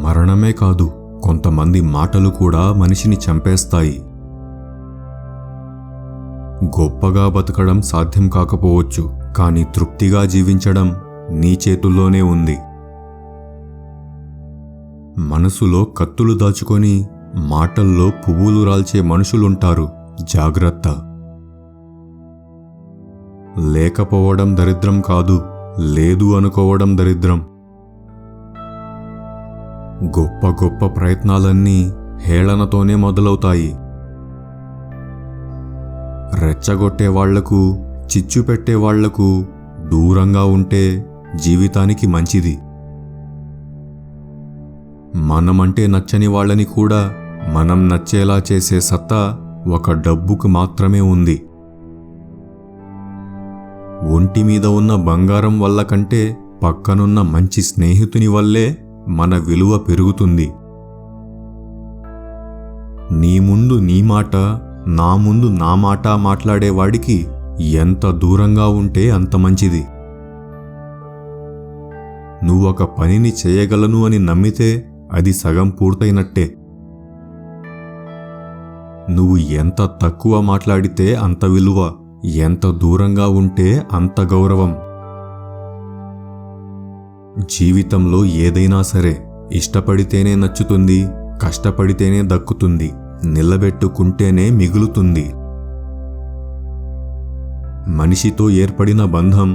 మరణమే కాదు, కొంతమంది మాటలు కూడా మనిషిని చంపేస్తాయి. గొప్పగా బతకడం సాధ్యం కాకపోవచ్చు, కానీ తృప్తిగా జీవించడం నీ చేతుల్లోనే ఉంది. మనసులో కత్తులు దాచుకొని మాటల్లో పువ్వులు రాల్చే మనుషులుంటారు, జాగ్రత్త. లేకపోవడం దరిద్రం కాదు, లేదు అనుకోవడం దరిద్రం. గొప్ప గొప్ప ప్రయత్నాలన్నీ హేళనతోనే మొదలవుతాయి. రెచ్చగొట్టే వాళ్లకు, చిచ్చు పెట్టేవాళ్లకు దూరంగా ఉంటే జీవితానికి మంచిది. మనమంటే నచ్చని వాళ్ళని కూడా మనం నచ్చేలా చేసే సత్తా ఒక డబ్బుకు మాత్రమే ఉంది. ఒంటి మీద ఉన్న బంగారం వల్ల కంటే పక్కనున్న మంచి స్నేహితుని వల్లే మన విలువ పెరుగుతుంది. నీ ముందు నీ మాట, నా ముందు నా మాట మాట్లాడేవాడికి ఎంత దూరంగా ఉంటే అంత మంచిది. నువ్వొక పనిని చేయగలను అని నమ్మితే అది సగం పూర్తయినట్టే. నువ్వు ఎంత తక్కువ మాట్లాడితే అంత విలువ, ఎంత దూరంగా ఉంటే అంత గౌరవం. జీవితంలో ఏదైనా సరే ఇష్టపడితేనే నచ్చుతుంది, కష్టపడితేనే దక్కుతుంది, నిలబెట్టుకుంటేనే మిగులుతుంది. మనిషితో ఏర్పడిన బంధం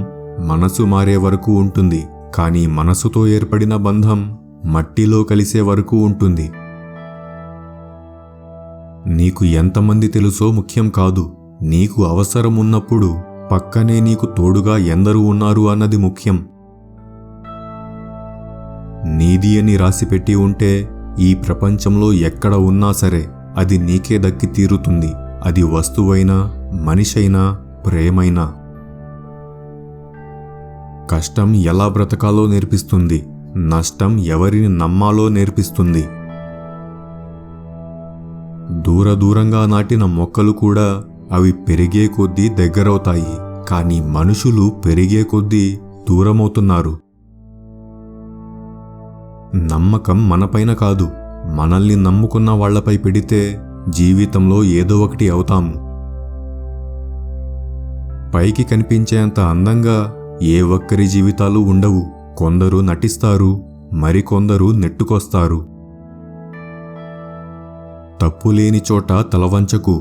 మనసు మారే వరకు ఉంటుంది, కానీ మనసుతో ఏర్పడిన బంధం మట్టిలో కలిసే వరకు ఉంటుంది. నీకు ఎంతమంది తెలుసో ముఖ్యం కాదు, నీకు అవసరం ఉన్నప్పుడు పక్కనే నీకు తోడుగా ఎందరూ ఉన్నారు అన్నది ముఖ్యం. నీది అని రాసిపెట్టి ఉంటే ఈ ప్రపంచంలో ఎక్కడ ఉన్నా సరే అది నీకే దక్కి తీరుతుంది. అది వస్తువైనా, మనిషైనా, ప్రేమైనా. కష్టం ఎలా బ్రతకాలో నేర్పిస్తుంది, నష్టం ఎవరిని నమ్మాలో నేర్పిస్తుంది. దూరంగా నాటిన మొక్కలు కూడా అవి పెరిగే కొద్దీ దగ్గరవుతాయి, కానీ మనుషులు పెరిగే కొద్దీ దూరమవుతున్నారు. నమ్మకం మనపైన కాదు, మనల్ని నమ్ముకున్న వాళ్లపై పెడితే జీవితంలో ఏదో ఒకటి అవుతాము. పైకి కనిపించేంత అందంగా ఏ ఒక్కరి జీవితాలు ఉండవు. కొందరు నటిస్తారు, మరికొందరు నెట్టుకొస్తారు. తప్పు లేని చోట తలవంచకు,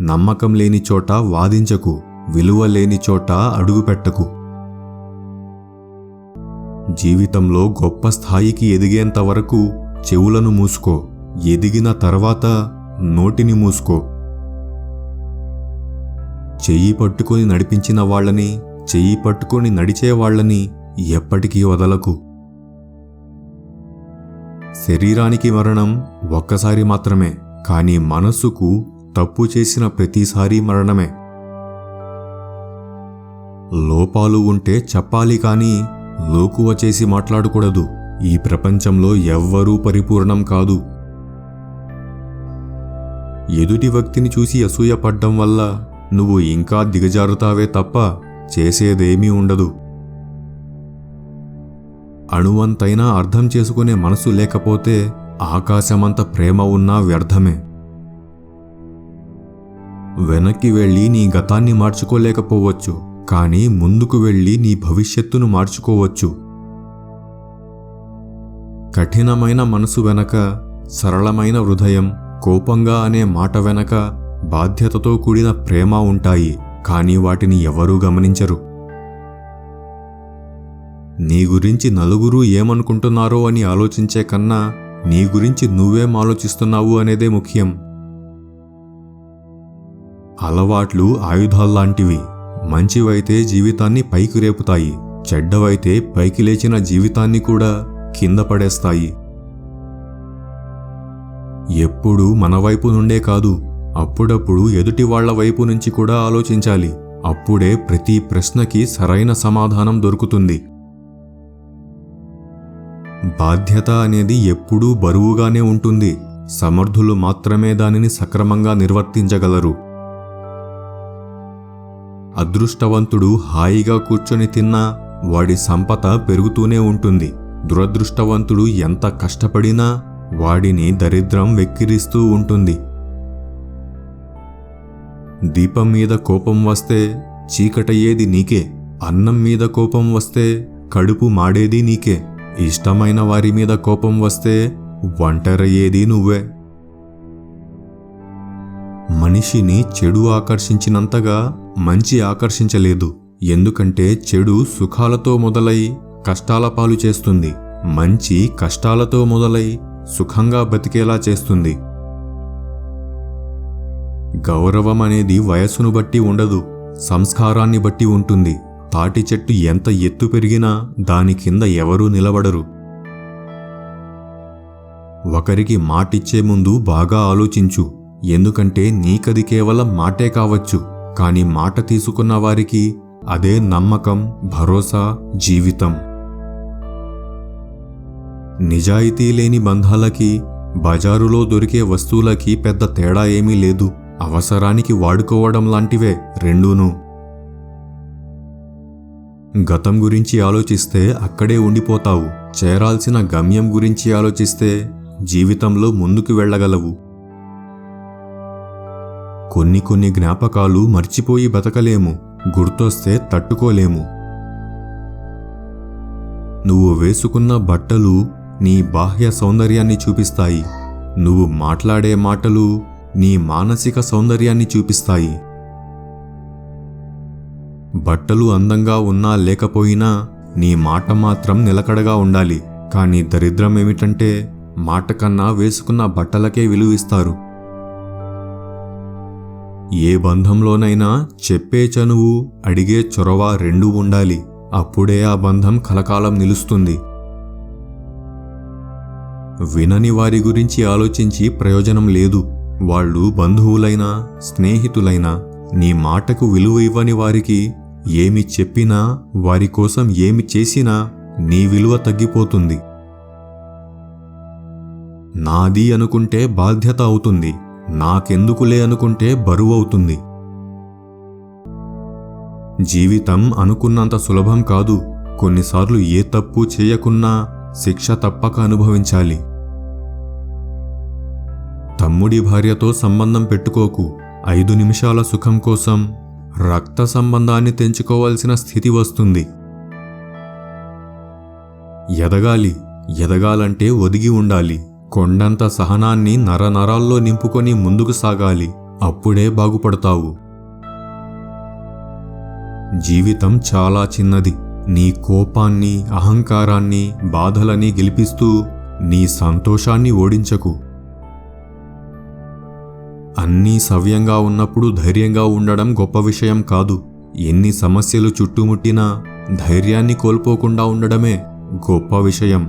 నమ్మకం లేని చోట వాదించకు, విలువ లేని చోట అడుగుపెట్టకు. జీవితంలో గొప్ప స్థాయికి ఎదిగేంత వరకు చెవులను మూసుకో, ఎదిగిన తర్వాత నోటిని మూసుకో. చెయ్యి పట్టుకొని నడిపించిన వాళ్ళని, చెయ్యి పట్టుకొని నడిచేవాళ్లని ఎప్పటికీ వదలకు. శరీరానికి మరణం ఒక్కసారి మాత్రమే, కానీ మనస్సుకు తప్పు చేసిన ప్రతిసారి మరణమే. లోపాలు ఉంటే చెప్పాలి, కానీ లోకువ చేసి మాట్లాడకూడదు. ఈ ప్రపంచంలో ఎవ్వరూ పరిపూర్ణం కాదు. ఎదుటి వ్యక్తిని చూసి అసూయపడ్డం వల్ల నువ్వు ఇంకా దిగజారుతావే తప్ప చేసేదేమీ ఉండదు. అణువంతైనా అర్థం చేసుకునే మనసు లేకపోతే ఆకాశమంత ప్రేమ ఉన్నా వ్యర్థమే. వెనక్కి వెళ్ళి నీ గతాన్ని మార్చుకోలేకపోవచ్చు, కానీ ముందుకు వెళ్ళి నీ భవిష్యత్తును మార్చుకోవచ్చు. కఠినమైన మనసు వెనక సరళమైన హృదయం, కోపంగా అనే మాట వెనక బాధ్యతతో కూడిన ప్రేమ ఉంటాయి, కానీ వాటిని ఎవరూ గమనించరు. నీ గురించి నలుగురు ఏమనుకుంటున్నారో అని ఆలోచించే కన్నా నీ గురించి నువ్వేం ఆలోచిస్తున్నావు అనేదే ముఖ్యం. అలవాట్లు ఆయుధాల్లాంటివి. మంచివైతే జీవితాన్ని పైకి రేపుతాయి, చెడ్డవైతే పైకి లేచిన జీవితాన్ని కూడా కింద పడేస్తాయి. ఎప్పుడూ మన వైపు నుండే కాదు, అప్పుడప్పుడు ఎదుటి వాళ్ల వైపు నుంచి కూడా ఆలోచించాలి. అప్పుడే ప్రతి ప్రశ్నకి సరైన సమాధానం దొరుకుతుంది. బాధ్యత అనేది ఎప్పుడూ బరువుగానే ఉంటుంది. సమర్థులు మాత్రమే దానిని సక్రమంగా నిర్వర్తించగలరు. అదృష్టవంతుడు హాయిగా కూర్చొని తిన్నా వాడి సంపద పెరుగుతూనే ఉంటుంది. దురదృష్టవంతుడు ఎంత కష్టపడినా వాడిని దరిద్రం వెక్కిరిస్తూ ఉంటుంది. దీపం మీద కోపం వస్తే చీకటయ్యేది నీకే. అన్నం మీద కోపం వస్తే కడుపు మాడేది నీకే. ఇష్టమైన వారి మీద కోపం వస్తే ఒంటరయ్యేది నువ్వే. మనిషిని చెడు ఆకర్షించినంతగా మంచి ఆకర్షించలేదు. ఎందుకంటే చెడు సుఖాలతో మొదలై కష్టాల పాలు చేస్తుంది. మంచి కష్టాలతో మొదలై సుఖంగా బతికేలా చేస్తుంది. గౌరవం అనేది వయస్సును బట్టి ఉండదు, సంస్కారాన్ని బట్టి ఉంటుంది. తాటి చెట్టు ఎంత ఎత్తు పెరిగినా దాని కింద ఎవరూ నిలబడరు. ఒకరికి మాటిచ్చే ముందు బాగా ఆలోచించు. ఎందుకంటే నీకది కేవలం మాటే కావచ్చు, కానీ మాట తీసుకున్న వారికి అదే నమ్మకం, భరోసా, జీవితం. నిజాయితీ లేని బంధాలకి బజారులో దొరికే వస్తువులకి పెద్ద తేడా ఏమీ లేదు. అవసరానికి వాడుకోవడం లాంటివే రెండూను. గతం గురించి ఆలోచిస్తే అక్కడే ఉండిపోతావు. చేరాల్సిన గమ్యం గురించి ఆలోచిస్తే జీవితంలో ముందుకు వెళ్ళగలవు. కొన్ని జ్ఞాపకాలు మర్చిపోయి బతకలేము, గుర్తొస్తే తట్టుకోలేము. నువ్వు వేసుకున్న బట్టలు నీ బాహ్య సౌందర్యాన్ని చూపిస్తాయి. నువ్వు మాట్లాడే మాటలు నీ మానసిక సౌందర్యాన్ని చూపిస్తాయి. బట్టలు అందంగా ఉన్నా లేకపోయినా నీ మాట మాత్రం నిలకడగా ఉండాలి. కానీ దరిద్రం ఏమిటంటే మాట కన్నా వేసుకున్న బట్టలకే విలువిస్తారు. ఏ బంధంలోనైనా చెప్పే చనువు, అడిగే చొరవ రెండూ ఉండాలి. అప్పుడే ఆ బంధం కలకాలం నిలుస్తుంది. వినని వారి గురించి ఆలోచించి ప్రయోజనం లేదు. వాళ్ళు బంధువులైనా స్నేహితులైనా నీ మాటకు విలువ ఇవ్వని వారికి ఏమి చెప్పినా, వారి కోసం ఏమి చేసినా నీ విలువ తగ్గిపోతుంది. నాది అనుకుంటే బాధ్యత అవుతుంది, నాకెందుకులే అనుకుంటే బరువవుతుంది. జీవితం అనుకున్నంత సులభం కాదు. కొన్నిసార్లు ఏ తప్పు చేయకున్నా శిక్ష తప్పక అనుభవించాలి. తమ్ముడి భార్యతో సంబంధం పెట్టుకోకు. 5 నిమిషాల సుఖం కోసం రక్త సంబంధాన్ని తెంచుకోవాల్సిన స్థితి వస్తుంది. ఎదగాలంటే ఒదిగి ఉండాలి. కొండంత సహనాన్ని నరనరాల్లో నింపుకొని ముందుకు సాగాలి. అప్పుడే బాగుపడతావు. జీవితం చాలా చిన్నది. నీ కోపాన్ని, అహంకారాన్ని, బాధలని గెలిపిస్తూ నీ సంతోషాన్ని ఓడించకు. అన్నీ సవ్యంగా ఉన్నప్పుడు ధైర్యంగా ఉండడం గొప్ప విషయం కాదు. ఎన్ని సమస్యలు చుట్టుముట్టినా ధైర్యాన్ని కోల్పోకుండా ఉండడమే గొప్ప విషయం.